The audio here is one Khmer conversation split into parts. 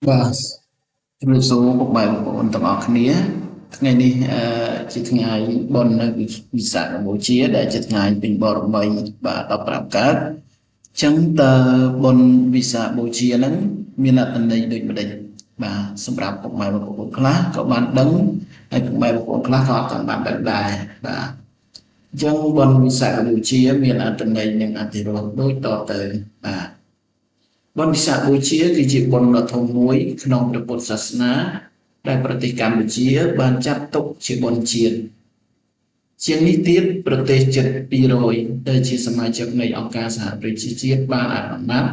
បាទជំរាបសួរពុកម៉ែបងប្អូនទាំងអស់គ្នាថ្ងៃនេះជាថ្ងៃបុណ្យនៅវិសាខបូជាដែលជាថ្ងៃពេញបរមីបាទ15កើតអញ្ចឹងតើបុណ្យវិសាខបូជាហ្នឹងមានអត្ថន័យដូចម្ដេចបាទសម្រាប់ពុកម៉ែបងប្អូនខ្លះក៏បានដឹងហើយពុកម៉ែបងប្អូនខ្លះក៏អត់ទាន់បានដឹងដែរបាទអញ្ចឹងបុណ្យវិសាខបូជាមានអត្ថន័យនិងអធិរោដូចតទៅបាទបុណ្យវិសាខបូជាគឺជាបុណ្យដ៏ធំមួយក្នុងព្រះពុទ្ធសាសនាដែលប្រទេសកម្ពុជាបានចាត់ទុកជាបុណ្យជាតិជាងនេះទៀតប្រទេសជិត200ដែលជាសមាជិកនៃអង្គការសហប្រជាជាតិបានអនុម័ត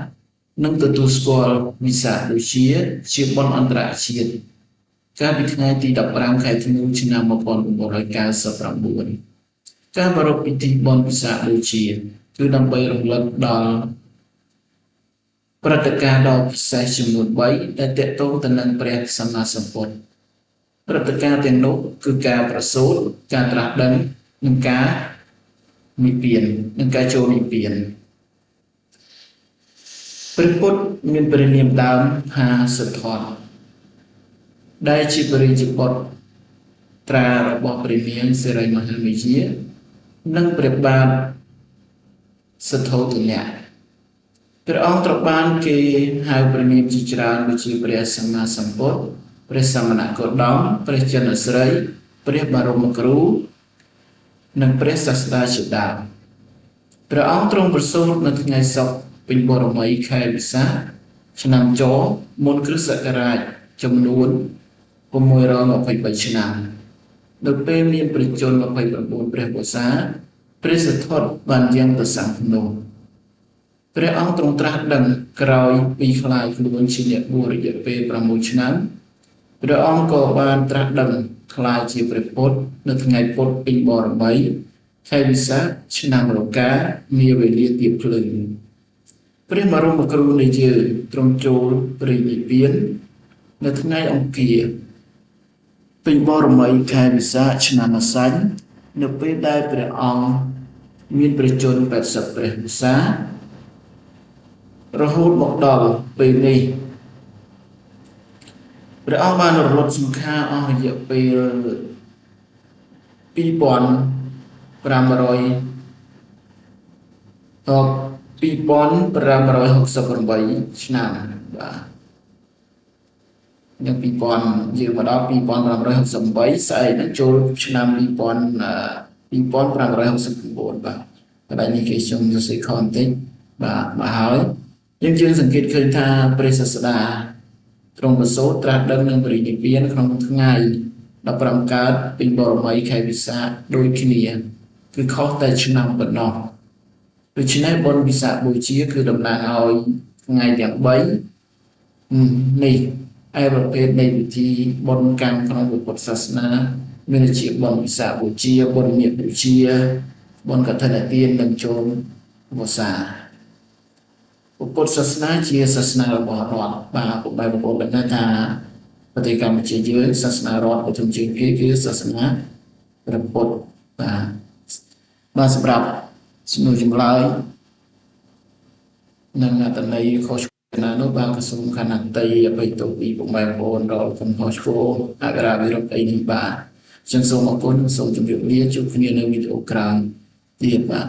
និងទទួលស្គាល់វិសាខបូជាបុណ្យអន្តរជាតិកាលពីថ្ងៃទី15ខែធ្នូឆ្នាំ1999ការប្រារព្ធពិធីបុណ្យវិសាខបូជាគឺដើម្បីរំលឹកដល់ព្រឹត្តិការណ៍ដ៏ពិសេសចំនួន3ដែលទាក់ទងទៅនឹងព្រះសម្មាសម្ពុទ្ធព្រឹត្តិការណ៍ទាំងនោះគឺការប្រសូតការត្រាស់ដឹងនិងការនិព្វាននិងការចូលនិព្វានព្រះពុទ្ធមានព្រះនាមដើមថាសិទ្ធត្ថដែលជាបរិយាបុត្រត្រារបស់ព្រះនាងសិរីមហាមាយានិងព្រះបាទសិទ្ធោទនៈព្រះអង្គត្រូវបានគេហៅព្រះនាមជាច្រើនដូចជាព្រះសម្មាសម្ពុទ្ធព្រះសមណគោតមព្រះចិនស្រីព្រះបរមគ្រូនិងព្រះសាស្តាជាដើមព្រះអង្គទ្រង់ប្រសូតនៅថ្ងៃសុក្រពេញបរមីខែវិសាខឆ្នាំចមុនគ្រិស្តសករាជចំនួន623ឆ្នាំនៅពេលមានព្រះជន្ម29ព្រះវស្សាព្រះសិទ្ធត្ថបានយាងទៅសង្ឃភ្នំព្រះអង្គទ្រង់ត្រាស់ដឹងក្រោយពីខ្លាយខ្លួនជាអ្នកបួសរយៈពេល6ឆ្នាំព្រះអង្គក៏បានត្រាស់ដឹងខ្លាយជាព្រះពុទ្ធនៅថ្ងៃពុទ្ធពេញបរមីខែវិសាខឆ្នាំរកានាវេលាទៀបភ្លឺព្រះបរមគ្រូនៃយើងទ្រង់ចូលព្រះនិព្វាននៅថ្ងៃអង្គារពេញបរមីខែវិសាខឆ្នាំម្សាញ់នៅពេលដែលព្រះអង្គមានព្រះជន្ម80ព្រះវស្សារហូតមកដល់ពេលនេះព្រះអង្គបានរលត់សង្ខារអស់រយៈពេល2568ឆ្នាំបាទនៅ2000យើងមកដល់2568ស្អែកនឹងចូលឆ្នាំ2569បាទកន្លែងនេះគេខ្ញុំសរសេរខបន្តិចបាទមកហើយយើងសង្កេតឃើញថាព្រះសាស្តាទ្រង់ប្រសូតត្រាស់ដឹងនឹងបរិនិព្វានក្នុងថ្ងៃ15កើតពេញបរមីខែវិសាខដូចគ្នាគឺខុសតែឆ្នាំប៉ុណ្ណោះដូច្នេះបុណ្យវិសាខបូជាគឺតំណាងឲ្យថ្ងៃទាំង3នេះឯប្រភេទនៃពិធីបុណ្យកម្មក្នុងពុទ្ធសាសនាមានជាបុណ្យវិសាខបូជាបុណ្យមាឃបូជាបុណ្យកឋិនទាននិងចូលវស្សាពុទ្ធសាសនាជាសាសនារបស់រដ្ឋបាទពុកបែបបងប្អូនដឹងថាប្រទេសកម្ពុជាយើងសាសនារដ្ឋប្រចាំជាងគេគឺសាសនាព្រះពុទ្ធបាទសម្រាប់សំណួរចម្លើយនិងអត្ថន័យខុសណានោះបាទក្រសួងខណ្ឌតីអបិទោពីពុកបែបបងប្អូនដល់កំហុសឆ្គងអក្សរវិរុទ្ធអីនេះបាទចឹងសូមអរគុណសូមជម្រាបលាជួបគ្នានៅវីដេអូក្រោយទៀតបាទ